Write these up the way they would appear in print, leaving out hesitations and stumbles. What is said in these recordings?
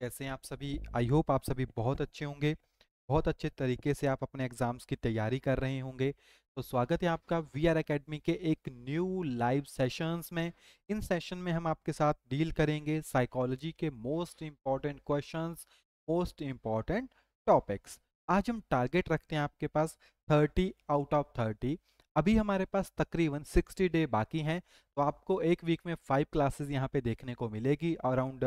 कैसे हैं आप सभी? आई होप आप सभी बहुत अच्छे होंगे। बहुत अच्छे तरीके से आप अपने एग्जाम्स की तैयारी कर रहे होंगे। तो स्वागत है आपका वी आर एकेडमी के एक न्यू लाइव सेशंस में। इन सेशन में हम आपके साथ डील करेंगे साइकोलॉजी के most important questions, most important topics. आज हम टारगेट रखते हैं आपके पास 30 आउट ऑफ 30। अभी हमारे पास तकरीबन 60 डे बाकी हैं, तो आपको एक वीक में 5 क्लासेस यहाँ पे देखने को मिलेगी अराउंड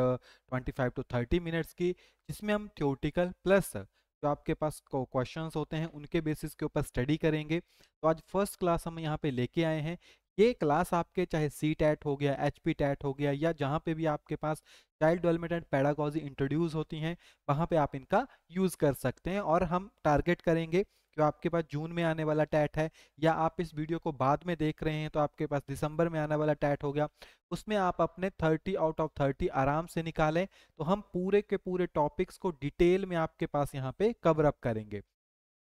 25 to 30 मिनट्स की, जिसमें हम थ्योरेटिकल प्लस जो आपके पास क्वेश्चंस होते हैं उनके बेसिस के ऊपर स्टडी करेंगे। तो आज फर्स्ट क्लास हम यहाँ पे लेके आए हैं। ये क्लास आपके चाहे सी टैट हो गया, एच पी टैट हो गया, या जहाँ पे भी आपके पास child development and pedagogy introduce होती हैं, वहाँ पे आप इनका यूज़ कर सकते हैं। और हम टारगेट करेंगे कि आपके पास जून में आने वाला टैट है, या आप इस वीडियो को बाद में देख रहे हैं तो आपके पास दिसंबर में आने वाला टैट हो गया, उसमें आप अपने 30 आउट ऑफ 30 आराम से निकालें। तो हम पूरे के पूरे टॉपिक्स को डिटेल में आपके पास यहाँ पे कवर अप करेंगे।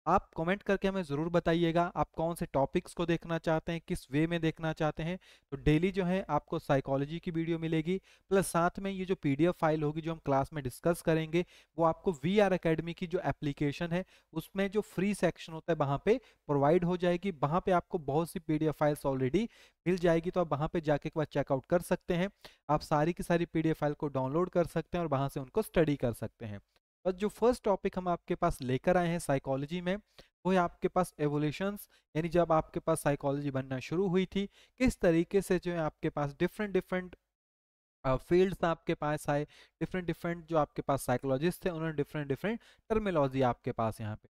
आप कमेंट करके हमें ज़रूर बताइएगा आप कौन से टॉपिक्स को देखना चाहते हैं, किस वे में देखना चाहते हैं। तो डेली जो है आपको साइकोलॉजी की वीडियो मिलेगी, प्लस साथ में ये जो पीडीएफ फाइल होगी जो हम क्लास में डिस्कस करेंगे, वो आपको वी आर अकेडमी की जो एप्लीकेशन है उसमें जो फ्री सेक्शन होता है वहाँ पे प्रोवाइड हो जाएगी। वहाँ पे आपको बहुत सी पीडीएफ फाइल्स ऑलरेडी मिल जाएगी, तो आप वहाँ पे जाके एक बार चेकआउट कर सकते हैं। आप सारी की सारी पीडीएफ फाइल को डाउनलोड कर सकते हैं और वहाँ से उनको स्टडी कर सकते हैं। और जो फर्स्ट टॉपिक हम आपके पास लेकर आए हैं साइकोलॉजी में, वो है आपके पास एवोल्यूशंस, यानी जब आपके पास साइकोलॉजी बनना शुरू हुई थी, किस तरीके से जो है आपके पास डिफरेंट डिफरेंट फील्ड्स आपके पास आए, डिफरेंट डिफरेंट जो आपके पास साइकोलॉजिस्ट थे उन्होंने डिफरेंट डिफरेंट टर्मिनोलॉजी आपके पास यहाँ पे।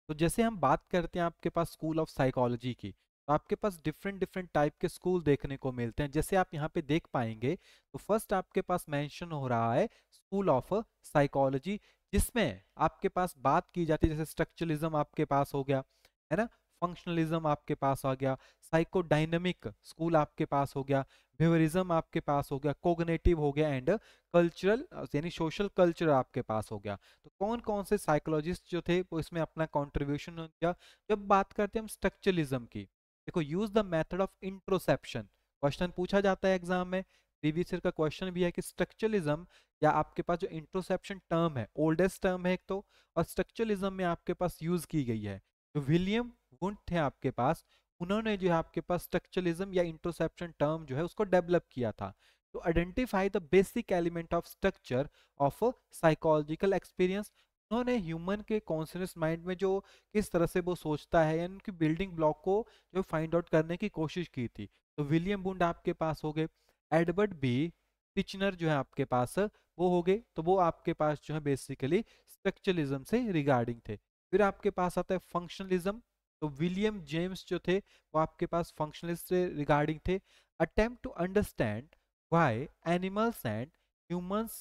तो जैसे हम बात करते हैं आपके पास स्कूल ऑफ साइकोलॉजी की, तो आपके पास डिफरेंट डिफरेंट टाइप के स्कूल देखने को मिलते हैं। जैसे आप यहाँ पे देख पाएंगे, तो फर्स्ट आपके पास मेंशन हो रहा है स्कूल ऑफ साइकोलॉजी, जिसमें आपके पास बात की जाती है जैसे स्ट्रक्चरलिज्म आपके पास हो गया, है ना, फंक्शनलिज्म आपके पास आ गया, साइकोडायनेमिक स्कूल आपके पास हो गया, बिहेवियरिज्म आपके पास हो गया, कोग्निटिव हो गया, एंड कल्चरल यानी सोशल कल्चर आपके पास हो गया। तो कौन कौन से साइकोलॉजिस्ट जो थे वो इसमें अपना कंट्रीब्यूशन किया। जब बात करते हैं हम स्ट्रक्चरलिज्म की, देखो use the method of introspection, question पूछा जाता है एग्जाम में, प्रीवियस ईयर का क्वेश्चन भी है कि स्ट्रक्चरलिज्म या आपके पास जो इंट्रोसेप्शन टर्म है, ओल्डेस्ट टर्म है एक तो, और स्ट्रक्चरलिज्म में आपके पास यूज की गई है। जो विलियम वुंट थे आपके पास, उन्होंने जो है आपके पास स्ट्रक्चरलिज्म या इंट्रोसेप्शन टर्म जो है उसको डेवलप किया था। तो identify the basic element of structure of psychological experience, उन्होंने ह्यूमन के कॉन्शियस माइंड में जो किस तरह से वो सोचता है यानी उनकी बिल्डिंग ब्लॉक को जो फाइंड आउट करने की कोशिश की थी। तो विलियम बुंड आपके पास हो गए, एडवर्ड बी टिचनर जो है आपके पास वो हो गए, तो वो आपके पास जो है बेसिकली स्ट्रक्चरलिज्म से रिगार्डिंग थे। फिर आपके पास आता है फंक्शनलिज्म, तो विलियम जेम्स जो थे वो आपके पास फंक्शनलिस्ट से रिगार्डिंग थे। Attempt to understand why animals and humans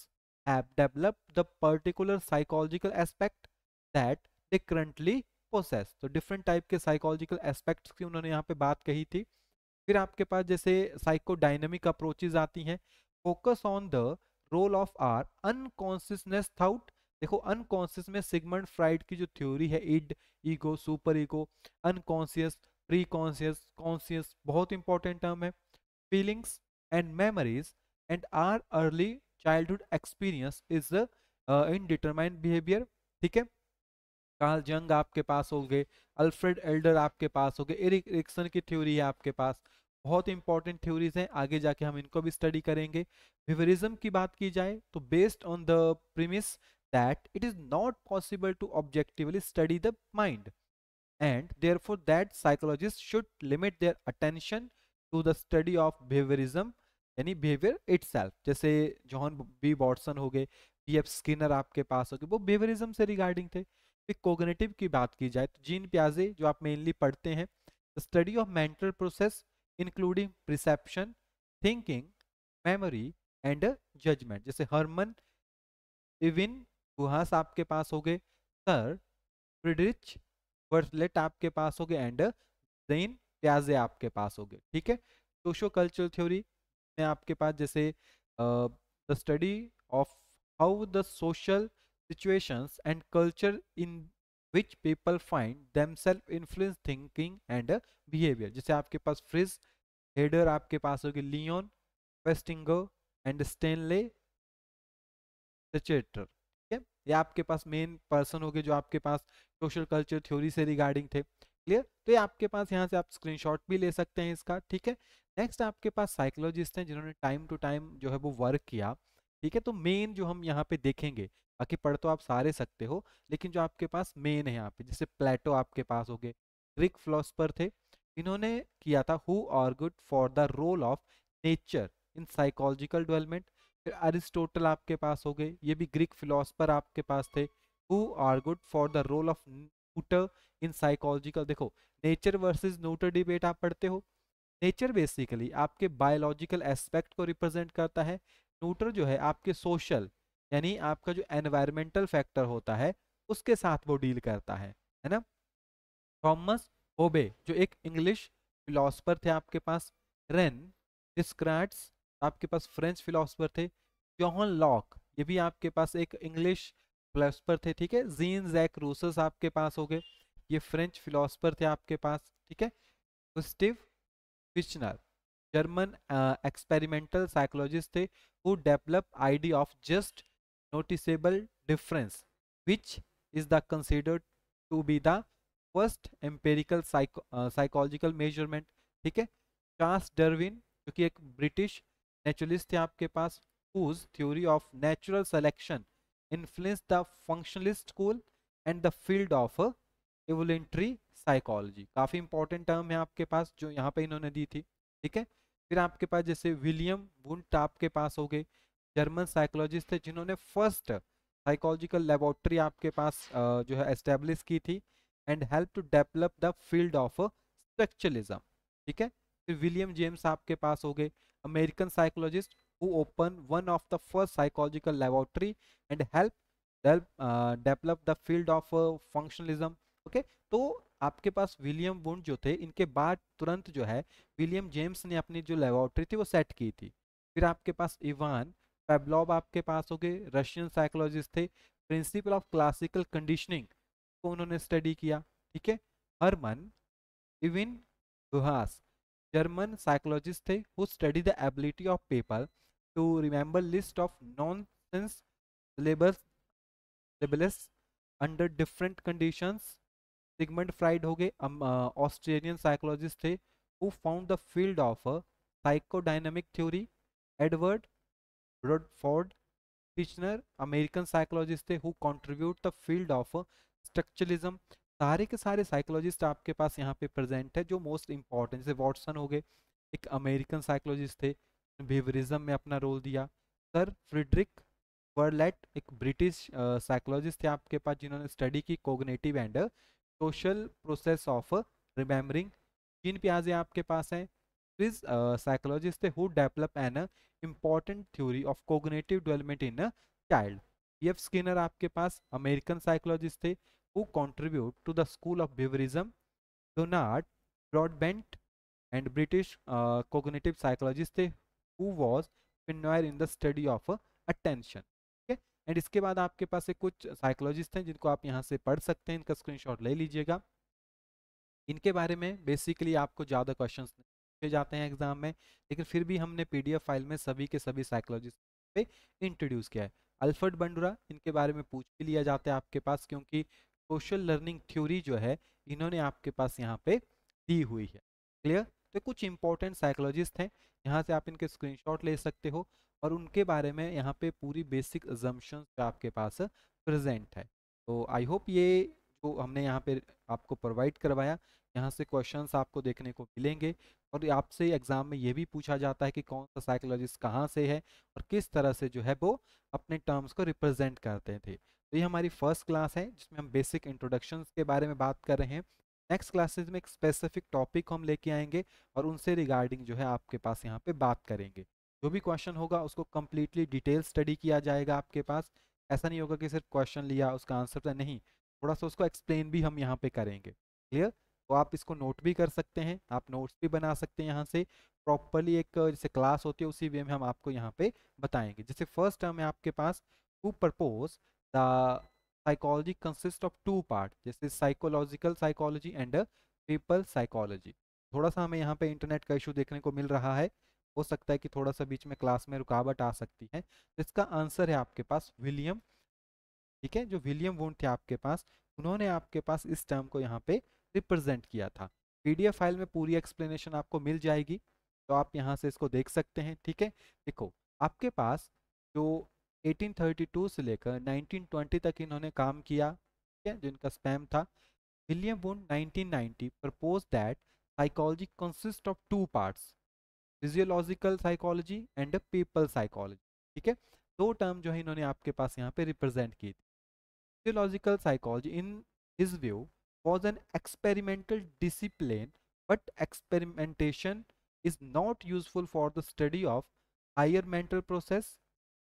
have developed the particular psychological aspect that they currently possess। तो डिफरेंट टाइप के साइकोलॉजिकल एस्पेक्ट्स की उन्होंने यहाँ पे बात कही थी। फिर आपके पास जैसे साइकोडायनेमिक अप्रोचेज आती हैं, focus on the role of our unconsciousness thought. देखो अनकॉन्शियस में सिगमंड फ्राइड की जो थ्योरी है, id, ego, superego, unconscious, preconscious, conscious, बहुत इंपॉर्टेंट टर्म है। Feelings and memories and our early childhood experience is in determined behaviour. ठीक है, Karl जंग आपके पास हो गए, अल्फ्रेड एल्डर आपके पास हो गए, एरिक एरिक्सन की थ्योरी है आपके पास। बहुत इंपॉर्टेंट थ्योरीज हैं, आगे जाके हम इनको भी स्टडी करेंगे। बिहेवियरिज्म की बात की जाए तो based on the premise that it is not possible to objectively study the mind and therefore that psychologists should limit their attention to the study of behaviorism यानी बिहेवियर इटसेल्फ। जैसे John B Watson हो गए, P F Skinner आपके पास हो गए, वो behaviourism से रिगार्डिंग थे। फिर कोग्निटिव की बात की जाए तो जीन प्याजे जो आप मेनली पढ़ते हैं, study of mental process including perception, thinking, memory and judgment. जैसे हरमन इविन गुहास आपके पास हो गए, सर फ्रिडरिच वर्सलेट आपके पास हो गए, एंड जेन प्याजे आपके पास हो गए। ठीक है, सोशो कल्चरल थ्योरी में आपके पास जैसे the study of how the social situations and culture in which people find themselves influence thinking and behaviour. जैसे आपके पास फ्रिज हेडर आपके पास हो गए, Leon Festinger and Stanley Schachter. ये आपके पास मेन पर्सन हो गए जो आपके पास सोशल कल्चर थ्योरी से रिगार्डिंग थे। क्लियर? तो ये आपके पास यहाँ से आप स्क्रीनशॉट भी ले सकते हैं इसका, ठीक है। नेक्स्ट आपके पास साइकोलॉजिस्ट हैं जिन्होंने टाइम टू टाइम जो है वो वर्क किया, ठीक है। तो मेन जो हम यहाँ पे देखेंगे, बाकी पढ़ तो आप सारे सकते हो, लेकिन जो आपके पास मेन है यहाँ पे, जैसे प्लेटो आपके पास हो गए, ग्रीक फिलोसफर थे, इन्होंने किया था who argued for the role of nature in psychological development. फिर अरिस्टोटल आपके पास हो गए, ये भी ग्रीक फिलोसफर आपके पास थे, who argued for the role of nurture in psychological. देखो, नेचर वर्सेस न्यूटर डिबेट आप पढ़ते हो। नेचर बेसिकली आपके बायोलॉजिकल एस्पेक्ट को रिप्रेजेंट करता है, न्यूटर जो है आपके सोशल, यानी आपका जो एनवायरमेंटल फैक्टर होता है उसके साथ वो डील करता है ना। थॉमस होबे जो एक इंग्लिश फिलोसफर थे आपके पास, रेन डिस्क्राट्स आपके पास फ्रेंच फिलोसफर थे, जॉन लॉक ये भी आपके पास एक इंग्लिश फिलोसफर थे, ठीक है। जीन जैक रूसस आपके पास हो गए, ये फ्रेंच फिलोसफर थे आपके पास, ठीक है। Gustav Fechner German experimental psychologist थे, who develop idea of just noticeable difference which is the considered to be the first empirical psychological measurement, ठीक है। चार्ल्स डार्विन जो कि एक ब्रिटिश नेचुरलिस्ट थे आपके पास, whose theory of natural selection influenced the functionalist school and the field of evolutionary psychology। काफी important term है आपके पास जो यहाँ पे इन्होंने दी थी, ठीक है। फिर आपके पास जैसे विलियम वुंट आपके पास हो गए, जर्मन साइकोलॉजिस्ट थे जिन्होंने फर्स्ट साइकोलॉजिकल लेबोरेटरी आपके पास जो है एस्टेब्लिश की थी, and help to develop the field of structuralism, ठीक है। फिर विलियम जेम्स आपके पास हो गए, American psychologist who opened one of the first psychological laboratory and develop the field of functionalism, okay। तो आपके पास विलियम वुंड जो थे, इनके बाद तुरंत जो है विलियम जेम्स ने अपनी जो लेबोरेटरी थी वो सेट की थी। फिर आपके पास इवान पेवलोव आपके पास हो गए, रशियन साइकोलॉजिस्ट थे, प्रिंसिपल ऑफ क्लासिकल कंडीशनिंग को उन्होंने स्टडी किया, ठीक है। हरमन इविन गुहास जर्मन साइकोलॉजिस्ट थे, who study the ability of people to remember list of nonsense syllables syllables under different conditions। Sigmund Freud हो गए, ऑस्ट्रेलियन साइकोलॉजिस्ट थे, who found the field of psychodynamic theory। Edward Bradford Titchener American psychologist थे, who contribute the field of structuralism. सारे के सारे psychologist आपके पास यहाँ पे प्रेजेंट है जो मोस्ट इंपॉर्टेंट, जैसे वॉटसन हो गए, एक अमेरिकन साइकोलॉजिस्ट थे, बिहेवियरिज्म में अपना रोल दिया। सर फ्रिडरिक वर्लेट एक ब्रिटिश साइकोलॉजिस्ट थे आपके पास जिन्होंने स्टडी की cognitive and social process of remembering. Jean पियाजे आपके पास हैं, स्विस साइकोलॉजिस्ट थे, who develop an important theory of cognitive development in a child। F Skinner आपके पास अमेरिकन साइकोलॉजिस्ट थे, who contribute to the school of behaviorism। Donald Broadbent and British cognitive psychologist थे, who was pioneer in the study of attention, ठीक है। And इसके बाद आपके पास एक कुछ साइकोलॉजिस्ट हैं जिनको आप यहाँ से पढ़ सकते हैं, इनका स्क्रीनशॉट ले लीजिएगा। इनके बारे में बेसिकली आपको ज़्यादा क्वेश्चंस पूछे जाते हैं एग्जाम में, लेकिन फिर भी हमने पीडीएफ फाइल में सभी के सभी साइकोलॉजिस्ट पे इंट्रोड्यूस किया है। अल्फ्रेड बंडुरा इनके बारे में पूछ भी लिया जाता है आपके पास, क्योंकि सोशल लर्निंग थ्योरी जो है इन्होंने आपके पास यहाँ पे दी हुई है। क्लियर? तो कुछ इंपॉर्टेंट साइकोलॉजिस्ट हैं, यहाँ से आप इनके स्क्रीनशॉट ले सकते हो, और उनके बारे में यहाँ पे पूरी बेसिक अजम्पशंस आपके पास प्रेजेंट है। तो आई होप ये जो हमने यहाँ पे आपको प्रोवाइड करवाया, यहाँ से क्वेश्चंस आपको देखने को मिलेंगे, और आपसे एग्जाम में ये भी पूछा जाता है कि कौन सा साइकोलॉजिस्ट कहाँ से है और किस तरह से जो है वो अपने टर्म्स को रिप्रेजेंट करते थे। तो ये हमारी फर्स्ट क्लास है जिसमें हम बेसिक इंट्रोडक्शंस के बारे में बात कर रहे हैं। नेक्स्ट क्लासेस में एक स्पेसिफिक टॉपिक हम लेके आएंगे और उनसे रिगार्डिंग जो है आपके पास यहाँ पे बात करेंगे। जो भी क्वेश्चन होगा उसको कम्प्लीटली डिटेल स्टडी किया जाएगा आपके पास। ऐसा नहीं होगा कि सिर्फ क्वेश्चन लिया उसका आंसर तो नहीं, थोड़ा सा उसको एक्सप्लेन भी हम यहाँ पे करेंगे। क्लियर? तो आप इसको नोट भी कर सकते हैं, आप नोट्स भी बना सकते हैं यहाँ से प्रॉपरली, एक जैसे क्लास होती है उसी वे में हम आपको यहाँ पे बताएंगे। जैसे फर्स्ट टर्म है आपके पास, who propose the psychology consist of two part, जैसे psychological psychology and people psychology. थोड़ा सा हमें यहाँ पे इंटरनेट का इशू देखने को मिल रहा है, हो सकता है कि थोड़ा सा बीच में क्लास में रुकावट आ सकती है। इसका आंसर है आपके पास विलियम ठीक है, जो विलियम वुंड थे आपके पास, उन्होंने आपके पास इस टर्म को यहाँ पे रिप्रेजेंट किया था। पीडीएफ फाइल में पूरी एक्सप्लेनेशन आपको मिल जाएगी, तो आप यहाँ से इसको देख सकते हैं। ठीक है, देखो आपके पास जो 1832 से लेकर 1920 तक इन्होंने काम किया, ठीक है, जो इनका स्पैम था। William wound 1990 proposed that psychology consists of two parts, physiological psychology and people psychology. ठीक है, दो टर्म जो है इन्होंने आपके पास यहाँ पे रिप्रेजेंट की थी। Physiological psychology in his view was an experimental discipline, but experimentation is not useful for the study of higher mental process,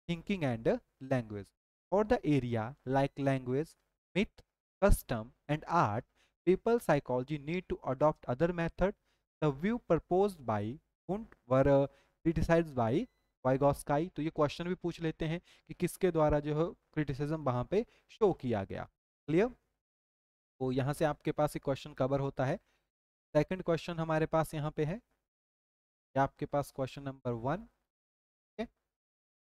thinking and language. For the area like language, myth, custom and art, people psychology need to adopt other methods. The view proposed by Wundt were criticized by वाइगॉस्काई। तो ये question भी पूछ लेते हैं कि किसके द्वारा जो है क्रिटिसिज्म वहां पे शो किया गया। क्लियर, तो यहाँ से आपके पास ये क्वेश्चन कवर होता है। सेकंड क्वेश्चन हमारे पास यहाँ पे है, ये आपके पास क्वेश्चन नंबर 1 है।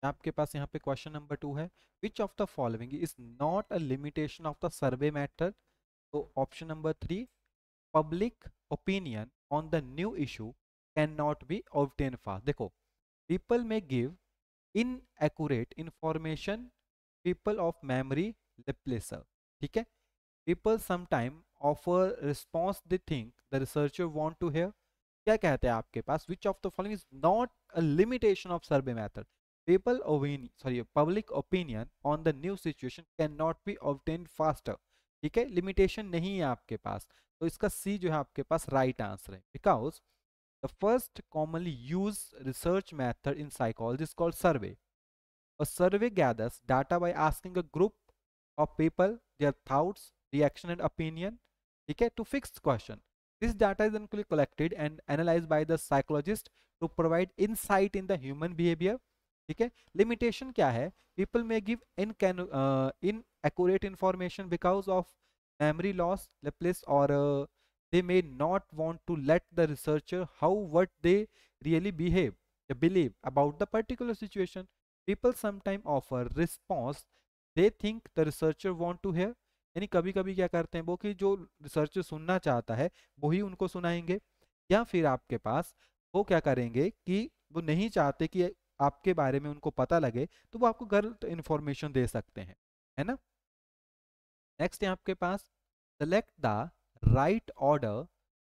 आपके पास यहाँ पे क्वेश्चन नंबर 2 है, which of the following is not a limitation of the survey method. तो option number 3, public opinion on the new issue can not be obtain fast. देखो, people may give inaccurate information, people of memory replacer। ठीक है, people sometime offer response they think the researcher want to hear। क्या कहते हैं आपके पास, which of the following is not a limitation of survey method, public opinion on the new situation cannot be obtained faster। ठीक है, limitation नहीं है आपके पास, तो इसका सी जो है आपके पास राइट आंसर है। Because the first commonly used research method in psychology is called survey। A survey gathers data by asking a group of people their thoughts, reaction and opinion, ठीक है, to fixed question। This data is then collected and analyzed by the psychologist to provide insight in the human behavior। ठीक है, limitation क्या है, people may give inaccurate information because of memory loss, Laplace, or they may not want to let the researcher how what they really believe about the particular situation। People sometimes offer response they think the researcher want to hear। यानी कभी कभी क्या करते हैं वो कि जो researcher सुनना चाहता है वही उनको सुनाएंगे, या फिर आपके पास वो क्या करेंगे कि वो नहीं चाहते कि आपके बारे में उनको पता लगे, तो वो आपको गलत इंफॉर्मेशन दे सकते हैं, है ना। नेक्स्ट है आपके पास, select the right order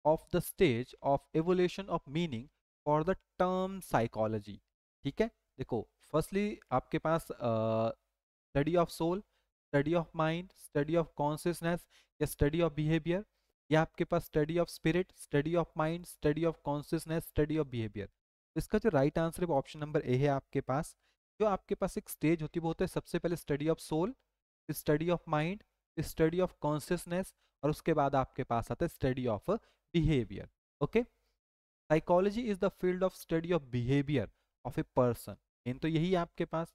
of the stage of evolution of meaning for the term psychology। ठीक है, देखो फर्स्टली आपके पास study of soul, study of mind, study of consciousness या स्टडी ऑफ बिहेवियर, या आपके पास study of spirit, study of mind, study of consciousness, study of behaviour. इसका जो राइट आंसर है वो ऑप्शन नंबर ए है आपके पास। जो आपके पास एक स्टेज होती है वो होता है सबसे पहले स्टडी ऑफ सोल, फिर स्टडी ऑफ माइंड, फिर स्टडी ऑफ कॉन्शियसनेस, और उसके बाद आपके पास आता है study of behavior। okay, psychology is the field of study of behavior of a person। इन तो यही है आपके पास।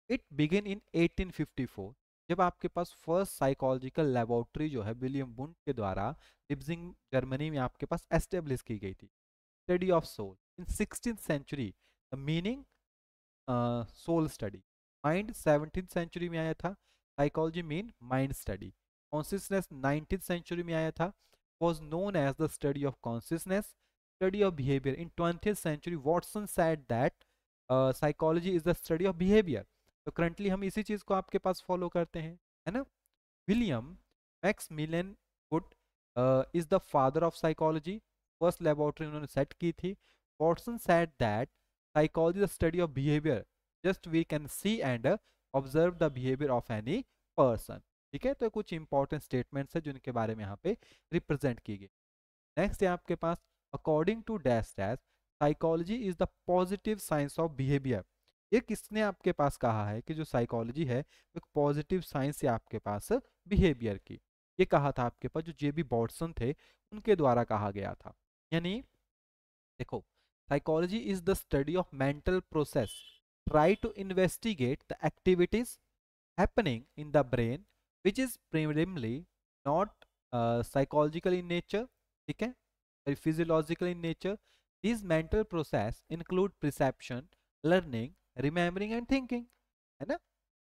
it begin in 1854, जब आपके पास फर्स्ट साइकोलॉजिकल लेबोरेटरी जो है विलियम वुंड के द्वारा लिप्जिंग जर्मनी में आपके पास एस्टेब्लिश की गई थी। Study of soul in 16th century, the meaning soul study. Mind 17th century में आया था, psychology mean mind study. Consciousness 19th century में आया था, was known as the study of consciousness, study of behavior। In 20th century, Watson said that psychology is the study of behavior। तो currently हम इसी चीज को आपके पास फॉलो करते हैं, है ना। William Maximilian Wundt is the father of psychology, first laboratory उन्होंने सेट की थी। Watson said that psychology the study of behaviour, just we can see and observe the behaviour of any person. ठीक है, तो कुछ इंपॉर्टेंट स्टेटमेंट्स है जिनके बारे में यहाँ पे रिप्रेजेंट की गई। नेक्स्ट है आपके पास, according to dash dash psychology is the positive science of behaviour. ये किसने आपके पास कहा है कि जो साइकोलॉजी है एक पॉजिटिव साइंस है आपके पास बिहेवियर की। ये कहा था आपके पास जो जेबी बॉटसन थे उनके द्वारा कहा गया था। यानी देखो, psychology is the study of mental process, try to investigate the activities happening in the brain which is primarily not psychological in nature, ठीक है, physiological in nature। These mental process include perception, learning, remembering and thinking, है ना।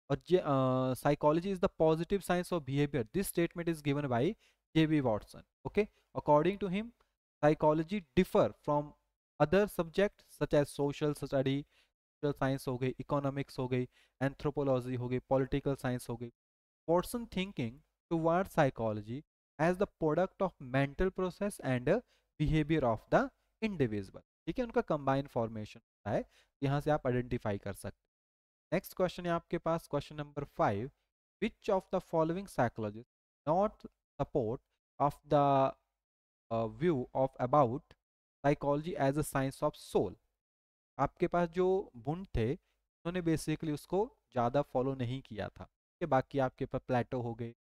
और psychology is the positive science of behavior. This statement is given by J.B. Watson. Okay, according to him, psychology differ from other subjects such as social study, social science हो गई, economics हो गई, anthropology हो गई, political science हो गई. Watson thinking towards psychology as the product of mental process and behavior of the individual. ठीक है, उनका combined formation होता है, यहाँ से आप आइडेंटिफाई कर सकते हैं. नेक्स्ट क्वेश्चन है आपके पास, question number 5. Which of the following psychologist not support of the view of about psychology as a science of soul. आपके पास जो बुंड थे उन्होंने बेसिकली उसको ज़्यादा फॉलो नहीं किया था. के बाकी आपके पास प्लेटो हो गए,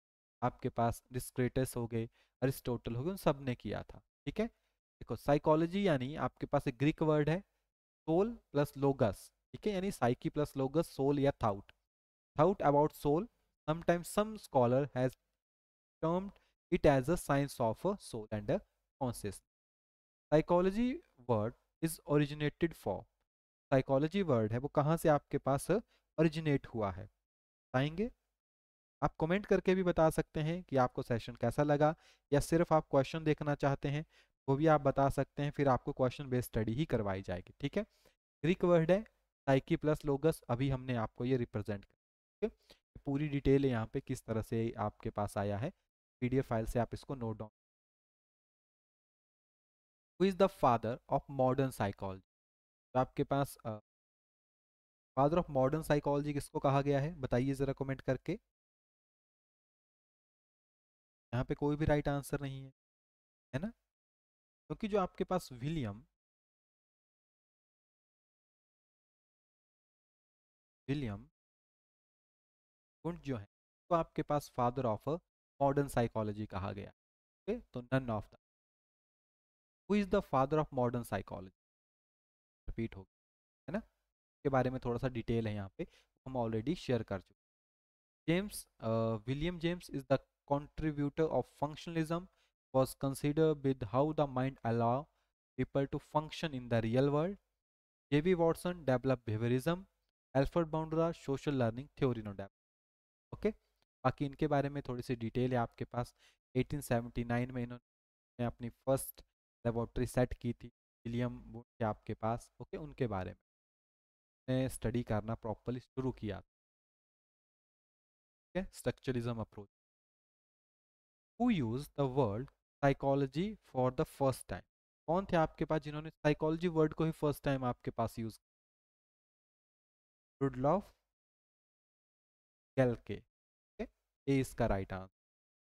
आपके पास डिस्क्रेटस हो गए, अरिस्टोटल हो गए, उन सब ने किया था. ठीक है, देखो साइकोलॉजी यानी आपके पास एक ग्रीक वर्ड है सोल प्लस लोगस. ठीक है, यानी साइकी प्लस लोगस, सोल या thought. Thought about soul. Sometimes some scholar has termed it as a science of soul and consciousness. Psychology word is originated for. Psychology word है वो कहाँ से आपके पास originate हुआ है, बताएंगे? आप कमेंट करके भी बता सकते हैं कि आपको सेशन कैसा लगा, या सिर्फ आप क्वेश्चन देखना चाहते हैं वो भी आप बता सकते हैं, फिर आपको क्वेश्चन बेस्ड स्टडी ही करवाई जाएगी. ठीक है, ग्रीक वर्ड है साइकी प्लस लोगस, अभी हमने आपको ये रिप्रेजेंट किया. ठीक है, पूरी डिटेल यहाँ पे किस तरह से आपके पास आया है, पीडीएफ फाइल से आप इसको note down. Who is the father of modern psychology. तो आपके पास फादर ऑफ मॉडर्न साइकोलॉजी किसको कहा गया है, बताइए ज़रा कमेंट करके. यहाँ पे कोई भी राइट आंसर नहीं है ना, क्योंकि जो आपके पास विलियम विलियम वुंट जो है तो आपके पास फादर ऑफ मॉडर्न साइकोलॉजी कहा गया. ओके, तो none of the. Who is the father of modern psychology, repeat हो गया है ना, के बारे में थोड़ा सा डिटेल है यहाँ पे, हम ऑलरेडी शेयर कर चुके. James William James is the contributor of functionalism, was considered with how the mind allow people to function in the real world. J.B. Watson developed behaviorism. Alfred Bandura social learning theory ने develop. Okay, बाकी इनके बारे में थोड़ी सी detail है आपके पास. 1879 में इन्होंने अपनी फर्स्ट लेबोरेटरी सेट की थी, विलियम वुड के आपके पास. ओके, उनके बारे में स्टडी करना प्रॉपरली शुरू किया. ठीक है, structuralism approach. Who use the word psychology for the first time. कौन थे आपके पास जिन्होंने साइकोलॉजी वर्ड को ही फर्स्ट टाइम आपके पास यूज. रुडलॉफ गेल्के. ए इसका राइट आंसर.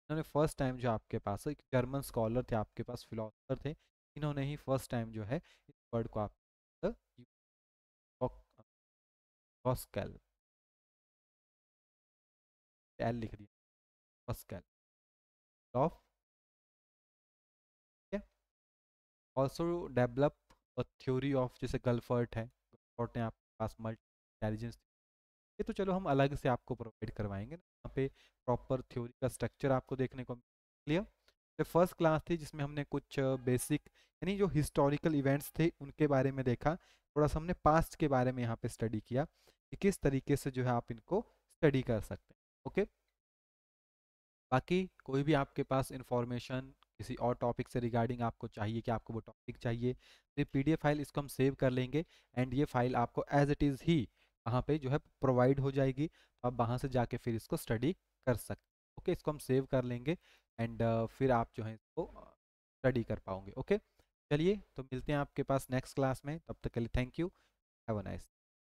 इन्होंने फर्स्ट टाइम जो आपके पास एक जर्मन स्कॉलर थे आपके पास, फिलोसफर थे, इन्होंने ही फर्स्ट टाइम जो है इस वर्ड को आप पॉस्कल एल लिख दिया, Pascal of. Also develop a theory of, जैसे गलफर्ट है, गलफर्ट ने आपके पास मल्टी इंटेलिजेंस. ये तो चलो हम अलग से आपको प्रोवाइड करवाएंगे ना, यहाँ पे प्रॉपर थ्योरी का स्ट्रक्चर आपको देखने को क्लियर. तो फर्स्ट क्लास थी जिसमें हमने कुछ बेसिक यानी जो हिस्टोरिकल इवेंट्स थे उनके बारे में देखा, थोड़ा सा हमने पास्ट के बारे में यहाँ पे स्टडी किया कि किस तरीके से जो है आप इनको स्टडी कर सकते हैं. ओके, बाकी कोई भी आपके पास इंफॉर्मेशन किसी और टॉपिक से रिगार्डिंग आपको चाहिए कि आपको वो टॉपिक चाहिए, तो पीडीएफ फाइल इसको हम सेव कर लेंगे एंड ये फाइल आपको एज इट इज़ ही वहाँ पे जो है प्रोवाइड हो जाएगी, तो आप वहाँ से जाके फिर इसको स्टडी कर सकते. ओके, इसको हम सेव कर लेंगे एंड फिर आप जो है इसको स्टडी कर पाओगे. ओके, चलिए तो मिलते हैं आपके पास नेक्स्ट क्लास में, तब तक के लिए thank you, have a nice.